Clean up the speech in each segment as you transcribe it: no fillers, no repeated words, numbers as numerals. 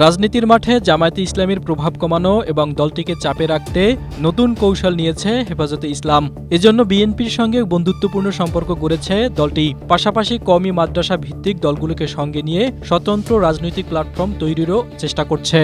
রাজনীতির মাঠে জামায়াতে ইসলামীর প্রভাব কমানো এবং দলটিকে চাপে রাখতে নতুন কৌশল নিয়েছে হেফাজতে ইসলাম। এজন্য বিএনপির সঙ্গে বন্ধুত্বপূর্ণ সম্পর্ক গড়েছে দলটি। পাশাপাশি কওমি মাদ্রাসা ভিত্তিক দলগুলোকে সঙ্গে নিয়ে স্বতন্ত্র রাজনৈতিক প্ল্যাটফর্ম তৈরিরও চেষ্টা করছে।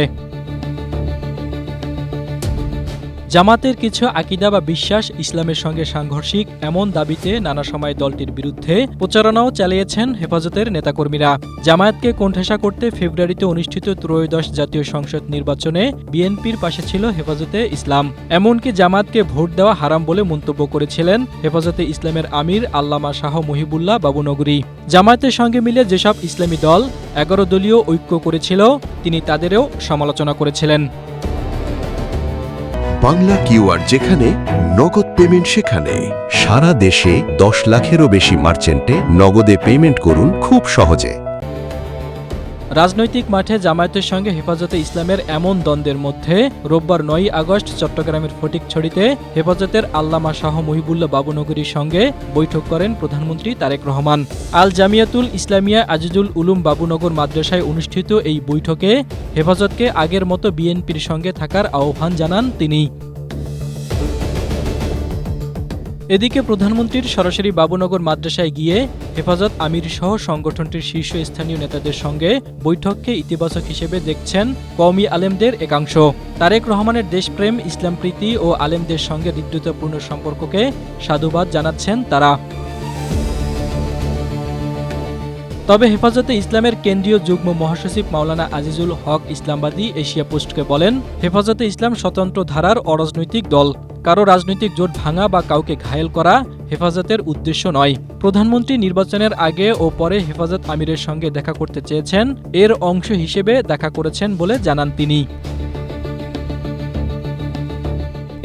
জামাতের কিছু আকিদা বা বিশ্বাস ইসলামের সঙ্গে সাংঘর্ষিক এমন দাবিতে নানা সময় দলটির বিরুদ্ধে প্রচারণাও চালিয়েছেন হেফাজতের নেতাকর্মীরা। জামায়াতকে কোণঠাসা করতে ফেব্রুয়ারিতে অনুষ্ঠিত ত্রয়োদশ জাতীয় সংসদ নির্বাচনে বিএনপির পাশে ছিল হেফাজতে ইসলাম। এমনকি জামায়াতকে ভোট দেওয়া হারাম বলে মন্তব্য করেছিলেন হেফাজতে ইসলামের আমির আল্লামা শাহ মহিবুল্লাহ বাবুনগরী। জামায়াতের সঙ্গে মিলে যেসব ইসলামী দল 11 দলীয় ঐক্য করেছিল, তিনি তাদেরও সমালোচনা করেছিলেন। বাংলা কিউআর যেখানে নগদ পেমেন্ট সেখানে। সারা দেশে 10 লাখেরও বেশি মার্চেন্টে নগদে পেমেন্ট করুন খুব সহজে। রাজনৈতিক মাঠে জামায়াতের সঙ্গে হেফাজতে ইসলামের এমন দ্বন্দ্বের মধ্যে রোববার 9 আগস্ট চট্টগ্রামের ফটিকছড়িতে হেফাজতের আল্লামা শাহ মহিবুল্লাহ বাবুনগরীর সঙ্গে বৈঠক করেন প্রধানমন্ত্রী তারেক রহমান। আল জামিয়াতুল ইসলামিয়া আজিজুল উলুম বাবুনগর মাদ্রাসায় অনুষ্ঠিত এই বৈঠকে হেফাজতকে আগের মতো বিএনপির সঙ্গে থাকার আহ্বান জানান তিনি। এদিকে প্রধানমন্ত্রীর সরাসরি বাবুনগর মাদ্রাসায় গিয়ে হেফাজত আমির সহ সংগঠনটির শীর্ষস্থানীয় নেতাদের সঙ্গে বৈঠককে ইতিবাচক হিসেবে দেখছেন কওমি আলেমদের একাংশ। তারেক রহমানের দেশপ্রেম, ইসলামপ্রীতি ও আলেমদের সঙ্গে হৃদ্যতাপূর্ণ সম্পর্ককে সাধুবাদ জানাচ্ছেন তারা। তবে হেফাজতে ইসলামের কেন্দ্রীয় যুগ্ম মহাসচিব মাওলানা আজিজুল হক ইসলামবাদী এশিয়া পোস্টকে বলেন, হেফাজতে ইসলাম স্বতন্ত্র ধারার অরাজনৈতিক দল। কারো রাজনৈতিক জোট ভাঙা বা কাউকে ঘায়েল করা হেফাজতের উদ্দেশ্য নয়। প্রধানমন্ত্রী নির্বাচনের আগে ও পরে হেফাজত আমিরের সঙ্গে দেখা করতে চেয়েছেন, এর অংশ হিসেবে দেখা করেছেন বলে জানান তিনি।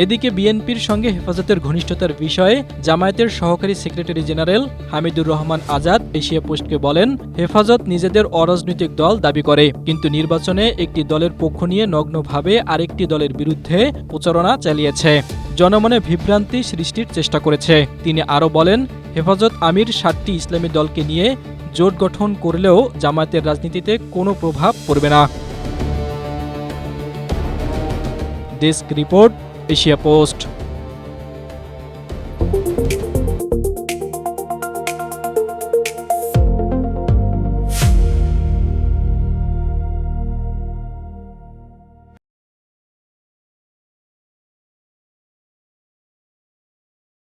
এদিকে বিএনপির সঙ্গে হেফাজতের ঘনিষ্ঠতার বিষয়ে জামায়াতের সহকারী secretary general Hamidur Rahman Azad Asia পোস্টকে বলেন, হেফাজত নিজেদের অরাজনৈতিক দল দাবি করে, কিন্তু নির্বাচনে একটি দলের পক্ষ নিয়ে নগ্নভাবে আরেকটি দলের বিরুদ্ধে প্রচারণা চালিয়েছে, জনমনে বিভ্রান্তি সৃষ্টির চেষ্টা করেছে। তিনি আরও বলেন, হেফাজত আমির 7টি ইসলামী দলকে নিয়ে জোট গঠন করলেও জামায়াতের রাজনীতিতে কোনো প্রভাব পড়বে না। Desk report, Asia post.